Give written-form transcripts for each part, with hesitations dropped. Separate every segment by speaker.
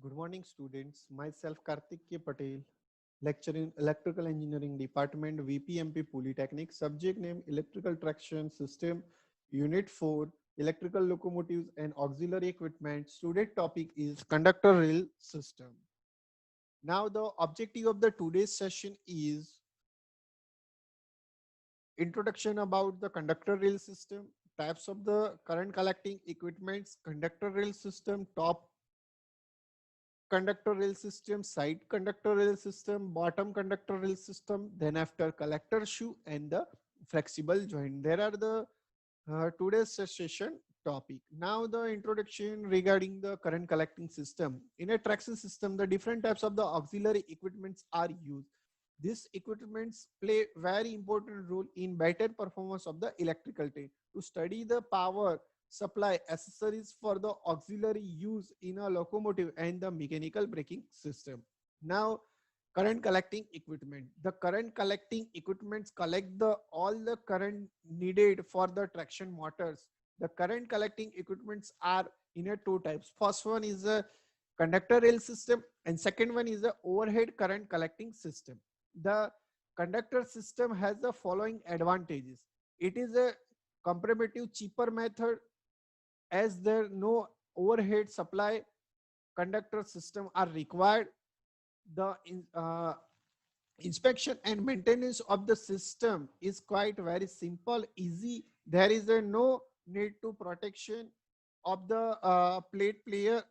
Speaker 1: Good morning, students. Myself, Karthik K. Patel, lecturer in Electrical Engineering Department, VPMP Polytechnic. Subject name Electrical Traction System, Unit 4, Electrical Locomotives and Auxiliary Equipment. Student topic is Conductor Rail System. Now, the objective of the today's session is introduction about the conductor rail system, types of the current collecting equipments, conductor rail system, top conductor rail system, side conductor rail system, bottom conductor rail system, then after collector shoe and the flexible joint. There are the today's session topic. Now the introduction regarding the current collecting system. In a traction system, the different types of the auxiliary equipments are used. These equipments play very important role in better performance of the electrical train. To study the power supply accessories for the auxiliary use in a locomotive and the mechanical braking system. Now, current collecting equipment. The current collecting equipments collect the all the current needed for the traction motors. The current collecting equipments are in a two types. First one is a conductor rail system and second one is the overhead current collecting system. The conductor system has the following advantages. It is a comparative cheaper method as there no overhead supply conductor system are required. The inspection and maintenance of the system is quite very simple, easy. There is a no need to protection of the plate player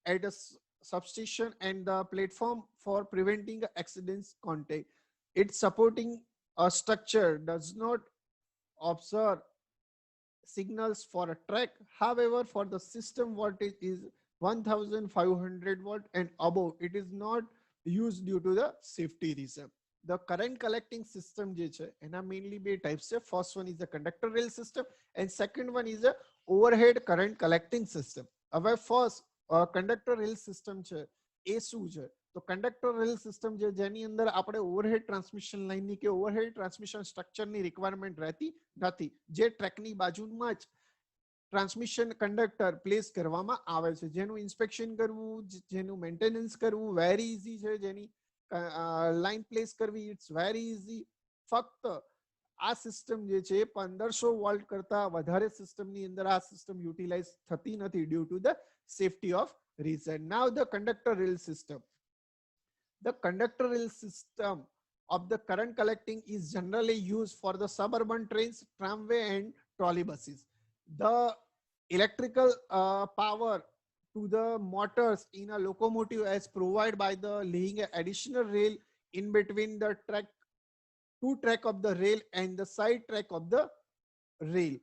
Speaker 1: at a substation and the platform for preventing accidents contact. It's supporting a structure does not observe signals for a track. However, for the system voltage is 1500 watt and above, it is not used due to the safety reason. The current collecting system je છે એના mainly બે types છે. First one is the conductor rail system and second one is the overhead current collecting system. હવે first conductor rail system છે એ શું છે? તો conductor rail system જે જેની અંદર આપણે ઓવરહેડ ટ્રાન્સમિશન લાઇનની કે ઓવરહેડ ટ્રાન્સમિશન સ્ટ્રક્ચરની રિક્વાયરમેન્ટ રહેતી નથી, જે ટ્રેકની બાજુમાં જ ટ્રાન્સમિશન કંડક્ટર પ્લેસ કરવામાં આવે છે, જેનું ઇન્સ્પેક્શન કરવું, જેનું મેન્ટેનન્સ કરવું વેરી ઇઝી છે, જેની લાઇન પ્લેસ કરવી ઇટ્સ વેરી ઇઝી. ફક્ત આ સિસ્ટમ જે છે 1500 વોલ્ટ કરતા વધારે સિસ્ટમની અંદર આ સિસ્ટમ યુટિલાઇઝ થતી નથી due to the safety of reason. Now the conductor rail system. The conductor rail system of the current collecting is generally used for the suburban trains, tramway and trolley buses. The electrical power to the motors in a locomotive is provided by the laying an additional rail in between the track, two track of the rail and the side track of the rail.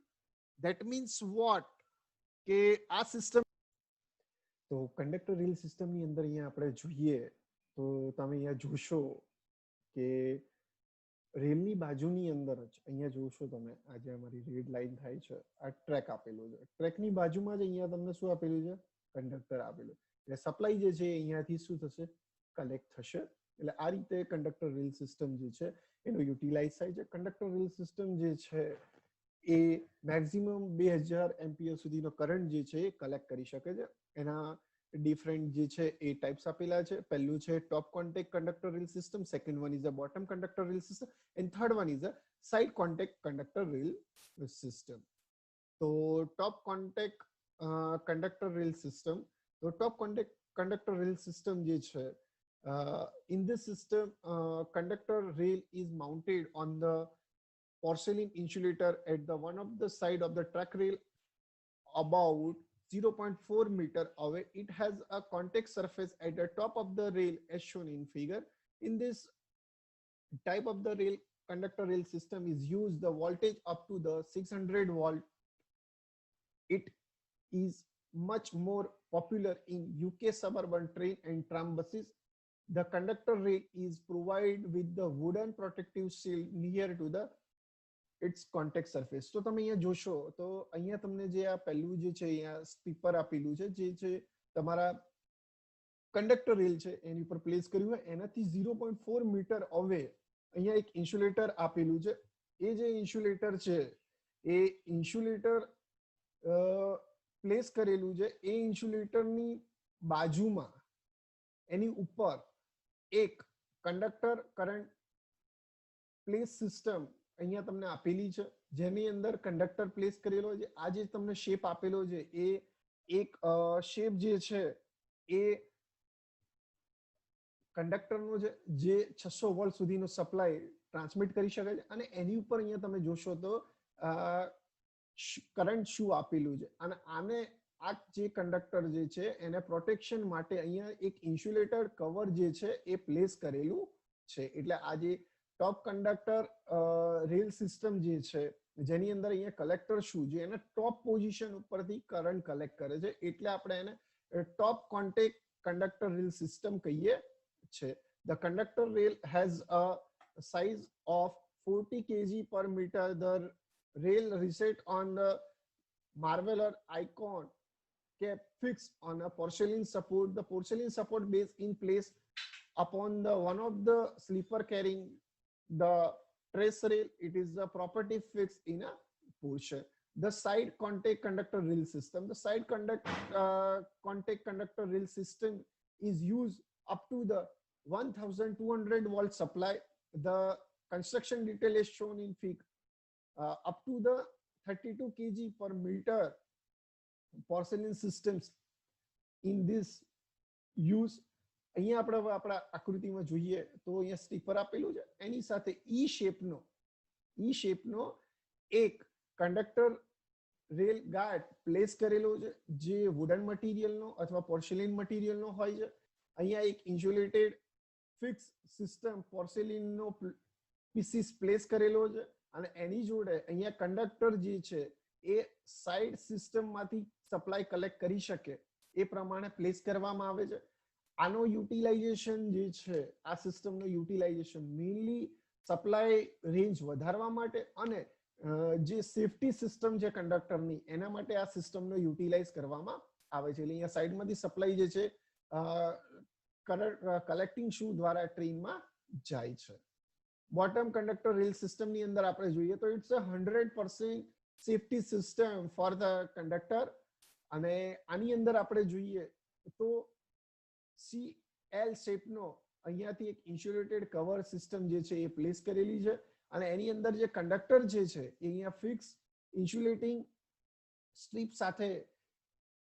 Speaker 1: That means what? કે આ system તો conductor rail સિસ્ટમની અંદર અહીંયા આપણે જોઈએ તો તમે અહીંયા જોશો કે રેલની બાજુની અંદર જ અહીંયા જોશો તમે આજે અમારી રેડ લાઈન થાય છે, આ ટ્રેક આપેલો છે, ટ્રેકની બાજુમાં જ અહીંયા તમને શું આપેલું છે? કંડક્ટર આપેલું. એટલે સપ્લાય જે છે અહીંયાથી શું થશે? કલેક્ટ થશે. એટલે આ રીતે કંડક્ટર રેલ સિસ્ટમ જે છે એનો યુટિલાઇઝ થાય છે. કંડક્ટર રેલ સિસ્ટમ જે છે એ મેક્સિમમ 2000 એમ્પિયર સુધીનો કરંટ જે છે એ કલેક્ટ કરી શકે છે. એના ડિફરન્ટ જે છે એ ટાઈપ્સ આપેલા છે. પહેલું છે top contact conductor rail system, second one is a bottom conductor rail system and third one is a side contact conductor rail system. તો top contact conductor rail system, તો top contact conductor rail system જે છે in this system conductor rail is mounted on the porcelain insulator at the one of the side of the track rail about 0.4 meter away. It has a contact surface at the top of the rail as shown in figure. In this type of the rail conductor rail system is used the voltage up to the 600 volt. It is much more popular in UK suburban train and tram buses. The conductor rail is provided with the wooden protective shield near to the its contact surface. તો તમે અહીંયા જોશો તો અહીંયા તમને જે આ પહેલું જે છે અહીંયા સ્ટીપર આપેલું છે જે છે તમારા કંડક્ટર રેલ છે એની ઉપર પ્લેસ કર્યું હોય એનાથી 0.4 મીટર અવે અહીંયા એક ઇન્સ્યુલેટર આપેલું છે. એ જે ઇન્સ્યુલેટર છે એ ઇન્સ્યુલેટર પ્લેસ કરેલું છે. એ ઇન્સ્યુલેટરની બાજુમાં એની ઉપર એક કંડક્ટર કરંટ પ્લેસ સિસ્ટમ અહીંયા તમને આપેલી છે, જેની અંદર કંડક્ટર પ્લેસ કરેલો છે. આ જે તમને શેપ આપેલો છે એ એક શેપ જે છે એ કંડક્ટરનો જે 600 વોલ્ટ સુધીનો સપ્લાય ટ્રાન્સમિટ કરી શકે છે. અને એની ઉપર અહીંયા તમે જોશો તો કરંટ શું આપેલું છે. અને આને આ જે કંડક્ટર જે છે એને પ્રોટેક્શન માટે અહીંયા એક ઇન્સ્યુલેટર કવર જે છે એ પ્લેસ કરેલું છે. એટલે આ જે ટોપ કંડક્ટર રેલ સિસ્ટમ જે છે જેની અંદર અહીંયા કલેક્ટર શું છે એને ટોપ પોઝિશન ઉપરથી કરંટ કલેક્ટ કરે છે, એટલે આપણે એને ટોપ કોન્ટેક્ટ કંડક્ટર રેલ સિસ્ટમ કહીએ છે. The conductor rail has a size of 40 kg per meter. The rail reset on the marveler icon kept fixed on a porcelain support. The porcelain support base in place upon the one of the sleeper carrying the trace rail. It is the property fixed in a portion. The side contact conductor rail system. The side contact conductor rail system is used up to the 1200 volt supply. The construction detail is shown in fig. Up to the 32 kg per meter porcelain systems in this use. અહીંયા આપણે આપણા આકૃતિમાં જોઈએ તો અહીંયા steeper આપેલું છે, એની સાથે ઈ શેપનો એક કંડક્ટર રેલ ગાર્ડ પ્લેસ કરેલો છે, જે વુડન મટીરિયલનો અથવા પોર્સેલિન મટીરિયલનો હોય છે. અહીંયા એક ઇન્સ્યુલેટેડ ફિક્સ સિસ્ટમ પોર્સેલિનનો પીસીસ પ્લેસ કરેલો છે, અને એની જોડે અહીંયા કંડક્ટર જે છે એ સાઇડ સિસ્ટમમાંથી સપ્લાય કલેક્ટ કરી શકે એ પ્રમાણે પ્લેસ કરવામાં આવે છે. આનો યુટિલાઇઝેશન જે છે, આ સિસ્ટમનો યુટિલાઇઝેશન મેઇનલી સપ્લાય રેન્જ વધારવા માટે અને જે સેફટી સિસ્ટમ છે કંડક્ટરની એના માટે આ સિસ્ટમનો યુટિલાઇઝ કરવામાં આવે છે. એટલે અહીંયા સાઈડમાંથી સપ્લાય જે છે કલેક્ટિંગ શુ દ્વારા ટ્રેનમાં જાય છે. બોટમ કંડક્ટર રેલ સિસ્ટમની અંદર આપણે જોઈએ તો it's 100% safety system for the conductor. અને આની અંદર આપણે જોઈએ તો CL શેપનો અહીંયાથી એક ઇન્સ્યુલેટેડ કવર સિસ્ટમ જે છે એ પ્લેસ કરેલી છે, અને એની અંદર જે કંડક્ટર જે છે એ અહીંયા ફિક્સ ઇન્સ્યુલેટિંગ સ્ટ્રીપ સાથે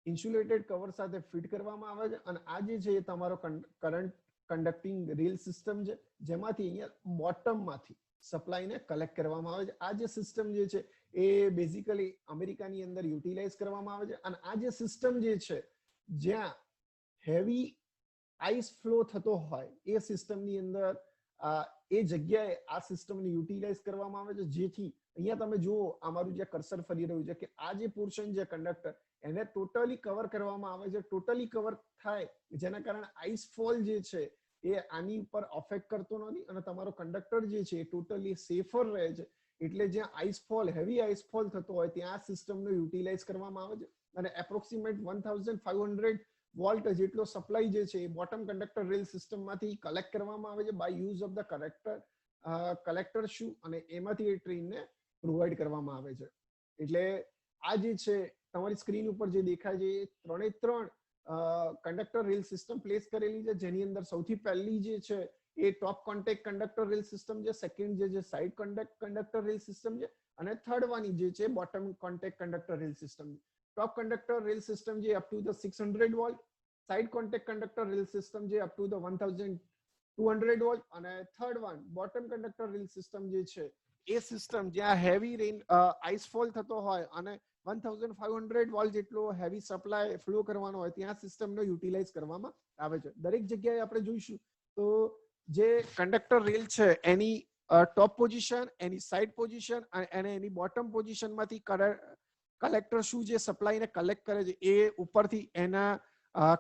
Speaker 1: ઇન્સ્યુલેટેડ કવર સાથે ફિટ કરવામાં આવે છે. અને આ જે છે એ તમારો કરંટ કન્ડક્ટિંગ રેલ સિસ્ટમ છે, જેમાંથી અહીંયા બોટમમાંથી સપ્લાયને કલેક્ટ કરવામાં આવે છે. આ જે સિસ્ટમ જે છે એ બેઝિકલી અમેરિકાની અંદર યુટિલાઇઝ કરવામાં આવે છે. અને આ જે સિસ્ટમ જે છે જ્યાં હેવી આઈસ ફ્લો થતો હોય એ સિસ્ટમની અંદર એ જગ્યાએ આ સિસ્ટમને યુટિલાઇઝ કરવામાં આવે છે, જેથી અહીંયા તમે જુઓ અમારું જે કર્સર ફરી રહ્યું છે કે આ જે પોર્શન છે કંડક્ટર એને ટોટલી કવર કરવામાં આવે છે. ટોટલી કવર થાય જેના કારણે આઈસ ફોલ જે છે એ આની ઉપર અફેક્ટ કરતો નથી, અને તમારો કંડક્ટર જે છે એ ટોટલી સેફર રહે છે. એટલે જ્યાં ice fall heavy ice fall થતો હોય ત્યાં આ સિસ્ટમનો યુટિલાઇઝ કરવામાં આવે છે. અને એપ્રોક્સિમેટ 1500 વોલ્ટ જેટલો સપ્લાય જે છે એ બોટમ કંડક્ટર રેલ સિસ્ટમમાંથી કલેક્ટ કરવામાં આવે છે by use of the collector shoe, અને એમાંથી એ ટ્રેનને પ્રોવાઈડ કરવામાં આવે છે. એટલે આ જે છે તમારી સ્ક્રીન ઉપર જે દેખાય છે એ 3 કંડક્ટર રેલ સિસ્ટમ પ્લેસ કરેલી છે, જેની અંદર સૌથી પહેલી જે છે એ ટોપ કોન્ટેક્ટ કંડક્ટર રેલ સિસ્ટમ છે, સેકન્ડ જે સાઇડ કંડક્ટર રેલ સિસ્ટમ છે, અને થર્ડ વાની જે છે bottom contact conductor rail system છે. ટોપ કંડક્ટર રેલ સિસ્ટમ જે up to the 600 volt, side contact conductor rail system જે અપ ટુ ધ 1200 વોલ્ટ, અને third one bottom conductor rail system જે છે એ સિસ્ટમ જ્યાં હેવી રેન આઈસફોલ થતો હોય અને 1500 વોલ્ટ જેટલો હેવી સપ્લાય ફ્લો કરવાનો હોય ત્યાં સિસ્ટમનો યુટિલાઇઝ કરવામાં આવે છે. દરેક જગ્યાએ આપણે જોઈશું તો જે કંડક્ટર રેલ છે એની ટોપ પોઝિશન, એની સાઇડ પોઝિશન અને એની બોટમ પોઝિશનમાંથી કલેક્ટર શું જે સપ્લાયને કલેક્ટ કરે છે એ ઉપરથી એના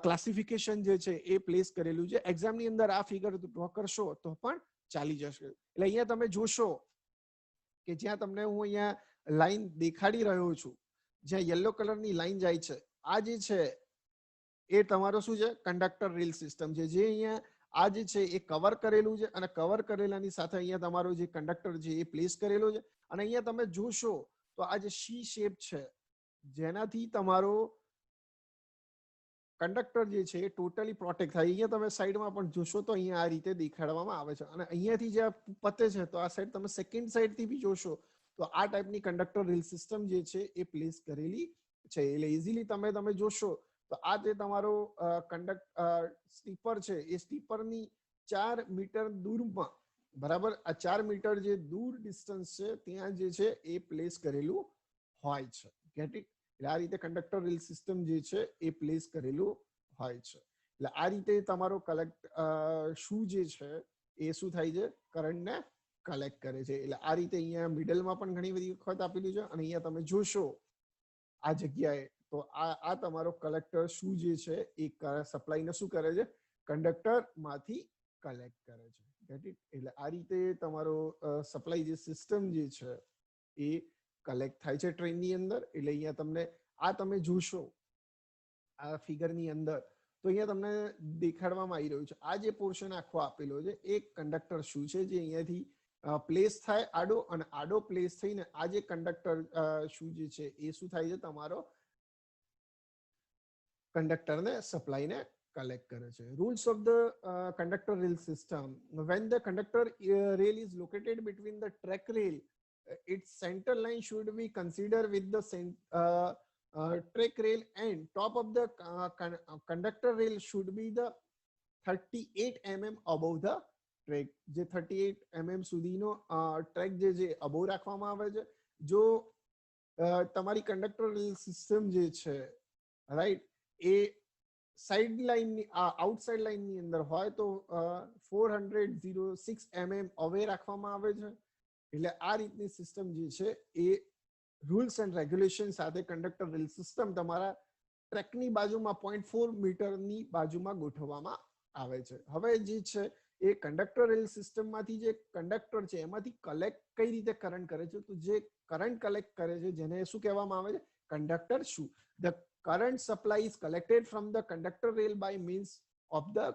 Speaker 1: ક્લાસિફિકેશન જે છે એ પ્લેસ કરેલું છે. એક્ઝામની અંદર આ ફિગર ડ્રો કરશો તો પણ ચાલી જશે. એટલે અહીંયા તમે જોશો કે જ્યાં તમને હું અહીંયા લાઈન દેખાડી રહ્યો છું, જ્યાં યલો કલરની લાઈન જાય છે, આ જે છે એ તમારો શું છે કંડક્ટર રેલ સિસ્ટમ છે, જે અહીંયા આ જે છે એ કવર કરેલું છે, અને કવર કરેલાની સાથે અહીંયા તમારો જે કંડક્ટર છે એ પ્લેસ કરેલો છે. અને અહીંયા તમે જોશો તો આ જે સી શેપ છે જેનાથી તમારો કંડક્ટર જે છે એ ટોટલી પ્રોટેક્ટ થાય. અહીંયા તમે સાઈડમાં પણ જોશો તો અહીંયા આ રીતે દેખાડવામાં આવે છે, અને અહીંયાથી જે પતે છે તો આ સાઈડ તમે સેકન્ડ સાઈડથી બી જોશો તો આ ટાઈપની કંડક્ટર રેલ સિસ્ટમ જે છે એ પ્લેસ કરેલી છે. એટલે ઇઝીલી તમે જોશો તો આ જે તમારો સ્ટીપર છે એ સ્ટીપરની 4 મીટર દૂરમાં, બરાબર, આ 4 મીટર જે દૂર ડિસ્ટન્સ છે ત્યાં જે છે એ પ્લેસ કરેલું હોય છે. Get it? એટલે આ રીતે કંડક્ટર રેલ સિસ્ટમ જે છે એ પ્લેસ કરેલું હોય છે. એટલે આ રીતે તમારો શું જે છે એ શું થાય છે, કરંટને કલેક્ટ કરે છે. એટલે આ રીતે અહીંયા મિડલમાં પણ ઘણી બધી વખત આપેલું છે, અને અહીંયા તમે જોશો આ જગ્યાએ તો આ તમારો કલેક્ટર શું જે છે એ સપ્લાયને શું કરે છે, કંડક્ટર માંથી કલેક્ટ કરે છે. Get it? એટલે આ રીતે તમારો સપ્લાય જે સિસ્ટમ જે છે એ કલેક્ટ થાય છે ટ્રેનની અંદર. એટલે અહીંયા તમને આ તમે જોશો આ ફિગરની અંદર તો અહીંયા તમને દેખાડવામાં આવી રહ્યું છે આ જે પોર્શન આખો આપેલો છે એ કંડક્ટર શું છે જે અહીંયાથી પ્લેસ થાય આડો, અને આડો પ્લેસ થઈને આ જે કંડક્ટર શું જે છે એ શું થાય છે, તમારો કંડક્ટરને સપ્લાયને collect કરે છે. Rules of the conductor rail system. When the conductor rail is located between the track rail, its center line should be considered with the track rail, and top of the conductor rail should be the 38 mm above the track. જે 38 mm સુધીનો track જે above રાખવામાં આવે છે. જો તમારી conductor rail system જે છે, રાઈટ, એ સાઇડ લાઇન ની આઉટસાઇડ લાઇન ની અંદર હોય તો 406 mm અવે રાખવામાં આવે છે. એટલે આ રીતની સિસ્ટમ જે છે એ રૂલ્સ એન્ડ રેગ્યુલેશન સાથે કંડક્ટર રેલ સિસ્ટમ તમારા ટ્રેકની બાજુમાં 0.4 મીટરની બાજુમાં ગોઠવવામાં આવે છે. હવે જે છે એ કંડક્ટર રેલ સિસ્ટમમાંથી જે કંડક્ટર છે એમાંથી કલેક્ટ કઈ રીતે કરંટ કરે છે, તો જે કરંટ કલેક્ટ કરે છે જેને શું કહેવામાં આવે છે, કંડક્ટર શુ. The current supply is collected from the conductor rail by means of the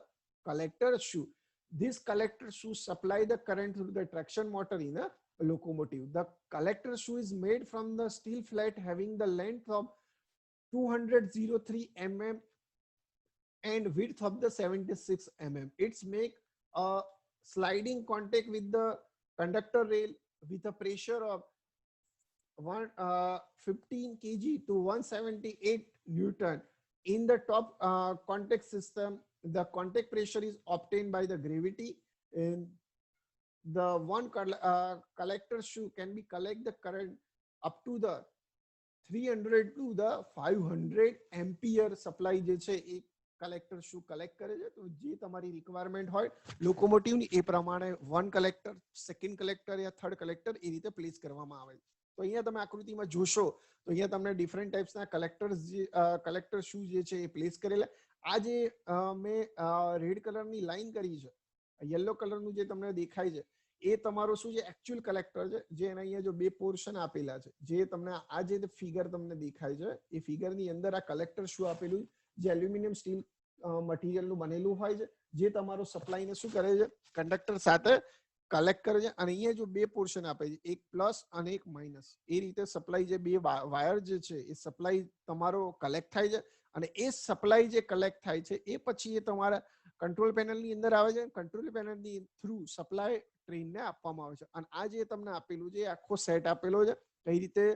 Speaker 1: collector shoe. This collector shoe supply the current through the traction motor in a locomotive. The collector shoe is made from the steel flat having the length of 203 mm and width of the 76 mm. It's make a sliding contact with the conductor rail with a pressure of 15 kg to 178 Newton. In the top contact system, the contact pressure is obtained by the gravity, and the one collector shoe can be collect the current up to the 300 to the 500 ampere supply જે છે એ collector શુ collect કરે છે. તો જે તમારી requirement હોય લોકોમોટિવની એ પ્રમાણે વન કલેક્ટર, સેકન્ડ કલેક્ટર યા થર્ડ કલેક્ટર એ રીતે પ્લેસ કરવામાં આવે છે. તો અહીંયા તમે આકૃતિમાં જોશો તો અહીંયા તમને ડિફરન્ટ ટાઈપ્સના કલેક્ટર શુ જે છે એ પ્લેસ કરેલા. આ જે મેં રેડ કલરની લાઈન કરી છે, યલો કલરનું જે તમને દેખાય છે એ તમારો શું છે, એકચ્યુઅલ કલેક્ટર છે. જે એના અહીંયા જો બે પોર્શન આપેલા છે, જે તમને આ જે ફિગર તમને દેખાય છે એ ફિગરની અંદર આ કલેક્ટર શું આપેલું, જે એલ્યુમિનિયમ સ્ટીલ મટીરિયલનું બનેલું હોય છે, જે તમારો સપ્લાયને શું કરે છે, કંડક્ટર સાથે કલેક્ટ કરે છે. અને અહીંયા જો બે પોર્શન આપે છે, એક પ્લસ અને એક માઇનસ, એ રીતે સપ્લાય જે બે વાયર જે છે એ સપ્લાય તમારો કલેક્ટ થાય છે. અને એ સપ્લાય જે કલેક્ટ થાય છે એ પછી એ તમારા કંટ્રોલ પેનલની અંદર આવે છે. કંટ્રોલ પેનલની થ્રુ સપ્લાય ટ્રેનને આપવામાં આવે છે. અને આ જે તમને આપેલું છે આખો સેટ આપેલો છે કઈ રીતે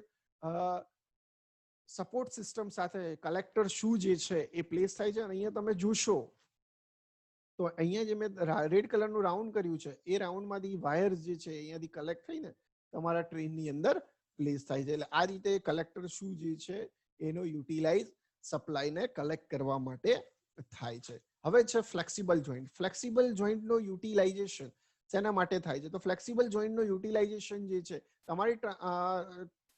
Speaker 1: સપોર્ટ સિસ્ટમ સાથે કલેક્ટર શું જે છે એ પ્લેસ થાય છે. અને અહીંયા તમે જોશો તો અહીંયા જે મેં રેડ કલરનું રાઉન્ડ કર્યું છે એ રાઉન્ડમાંથી વાયર્સ જે છે અહીંયાથી કલેક્ટ થઈને તમારા ટ્રેનની અંદર પ્લેસ થાય છે. એટલે આ રીતે કલેક્ટર શું જે છે એનો યુટિલાઇઝ સપ્લાયને કલેક્ટ કરવા માટે થાય છે. હવે છે ફ્લેક્સિબલ જોઈન્ટ. ફ્લેક્સિબલ જોઈન્ટનો યુટિલાઇઝેશન શેના માટે થાય છે, તો ફ્લેક્સિબલ જોઈન્ટનો યુટિલાઇઝેશન જે છે તમારી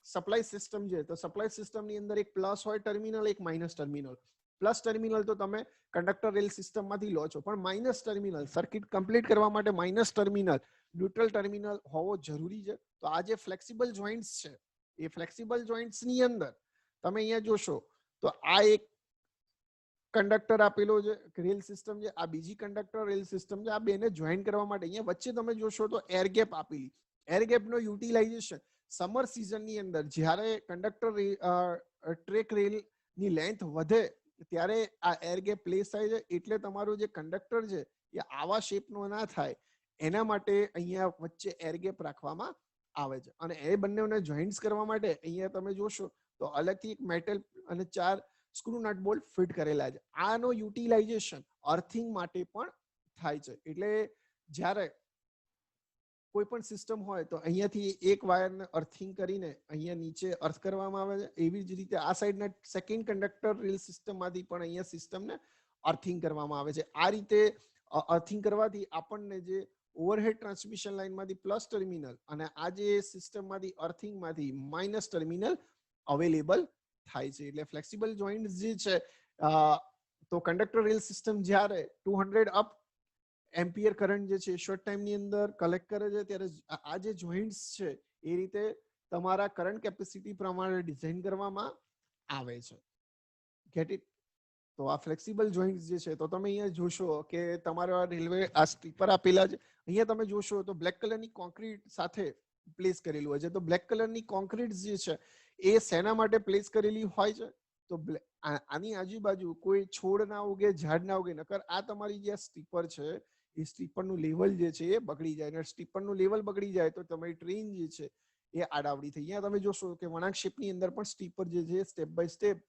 Speaker 1: સપ્લાય સિસ્ટમ છે, તો સપ્લાય સિસ્ટમની અંદર એક પ્લસ હોય ટર્મિનલ, એક માઇનસ ટર્મિનલ. પ્લસ ટર્મિનલ તો તમે કંડક્ટર રેલ સિસ્ટમમાંથી લો છો, પણ માઇનસ ટર્મિનલ સર્કિટ કમ્પ્લીટ કરવા માટે માઇનસ ટર્મિનલ, ન્યુટ્રલ ટર્મિનલ હોવો જરૂરી છે. તો આ જે ફ્લેક્સિબલ જોઈન્ટ્સ છે એ ફ્લેક્સિબલ જોઈન્ટ્સની અંદર તમે અહીંયા જોશો તો આ એક કંડક્ટર આપેલો છે રેલ સિસ્ટમ છે, આ બીજી કંડક્ટર રેલ સિસ્ટમ છે. આ બેને જોઈન કરવા માટે અહીંયા વચ્ચે તમે જોશો તો એર ગેપ આપેલી. એર ગેપનો યુટિલાઇઝેશન સમર સિઝનની અંદર જ્યારે કંડક્ટર ટ્રેક રેલની લેન્થ વધે ત્યારે આ એર ગેપ પ્લેસ થાય છે, એટલે તમારું જે કંડક્ટર છે એ આવા શેપનો ના થાય એના માટે અહીંયા વચ્ચે એર ગેપ રાખવામાં આવે છે. અને એ બંનેને જોઈન્ટ્સ કરવા માટે અહીંયા તમે જોશો તો અલગથી એક મેટલ અને 4 સ્ક્રૂ નટ બોલ્ટ ફિટ કરેલા છે. આનો યુટિલાઇઝેશન અર્થિંગ માટે પણ થાય છે. એટલે જ્યારે કોઈ પણ સિસ્ટમ હોય તો અહીંયાથી એક વાયરને અર્થિંગ કરીને અહીંયા નીચે અર્થ કરવામાં આવે છે. એવી જ રીતે આ સાઈડના સેકન્ડ કંડક્ટર રેલ સિસ્ટમમાંથી પણ અહીંયા સિસ્ટમને અર્થિંગ કરવામાં આવે છે. આ રીતે અર્થિંગ કરવાથી આપણને જે ઓવરહેડ ટ્રાન્સમિશન લાઇનમાંથી પ્લસ ટર્મિનલ અને આ જે સિસ્ટમમાંથી અર્થિંગમાંથી માઇનસ ટર્મિનલ અવેલેબલ થાય છે. એટલે ફ્લેક્સિબલ જોઈન્ટ જે છે તો કંડક્ટર રેલ સિસ્ટમ જ્યારે 200 અપ એમ્પિયર કરંટ જે છે શોર્ટ ટાઈમની અંદર કલેક્ટ કરે છે, ત્યારે આ જે જોઈન્ટ્સ છે એ રીતે તમારા કરંટ કેપેસિટી પ્રમાણે ડિઝાઇન કરવામાં આવે છે. Get it? તો આ ફ્લેક્સિબલ જોઈન્ટ્સ જે છે તો તમે અહીંયા જોશો કે તમારા રેલવે આ સ્ટીપર આપેલા છે. અહીંયા તમે જોશો તો બ્લેક કલરની કોન્ક્રીટ સાથે પ્લેસ કરેલું હોય છે. તો બ્લેક કલરની કોન્ક્રીટ જે છે એ શેના માટે પ્લેસ કરેલી હોય છે? તો આની આજુબાજુ કોઈ છોડ ના ઉગે, ઝાડ ના ઉગે. નકર આ તમારી જે સ્ટીપર છે એ સ્ટીપરનું લેવલ જે છે એ બગડી જાય, અને સ્ટીપરનું લેવલ બગડી જાય તો તમારી ટ્રેન જે છે એ આડાવડી થઈ. અહીંયા તમે જોશો કે વળાંક શેપની અંદર પણ સ્ટીપર જે છે સ્ટેપ બાય સ્ટેપ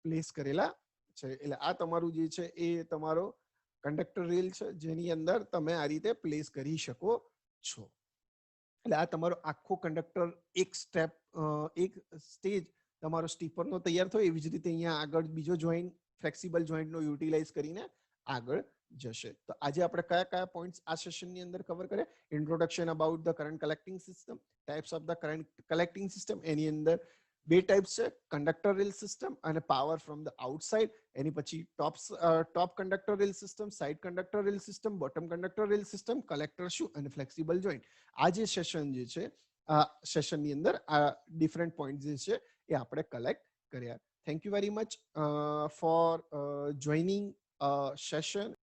Speaker 1: પ્લેસ કરેલા છે. એટલે આ તમારું જે છે એ તમારો કંડક્ટર રેલ છે, જેની અંદર તમે આ રીતે પ્લેસ કરી શકો છો. એટલે આ તમારો આખો કંડક્ટર એક સ્ટેપ એક સ્ટેજ તમારો સ્ટીપરનો તૈયાર થયો. એવી જ રીતે અહીંયા આગળ બીજો જોઈન્ટ ફ્લેક્સિબલ જોઈન્ટનો યુટિલાઇઝ કરીને આગળ જશે. તો આજે આપણે કયા કયા પોઈન્ટ્સ આ સેશનની અંદર કવર કર્યા? Introduction about the current collecting system, types of the current collecting system. એની અંદર બે ટાઈપ્સ છે, કંડક્ટર રેલ સિસ્ટમ અને પાવર ફ્રોમ ધ આઉટસાઇડ. એની પછી top conductor rail system, side conductor rail system, bottom conductor rail system, collector શું અને flexible joint. આ જે સેશન જે છે આ સેશનની અંદર આ ડિફરન્ટ પોઈન્ટ જે છે એ આપણે કલેક્ટ કર્યા. Thank you very much for joining session.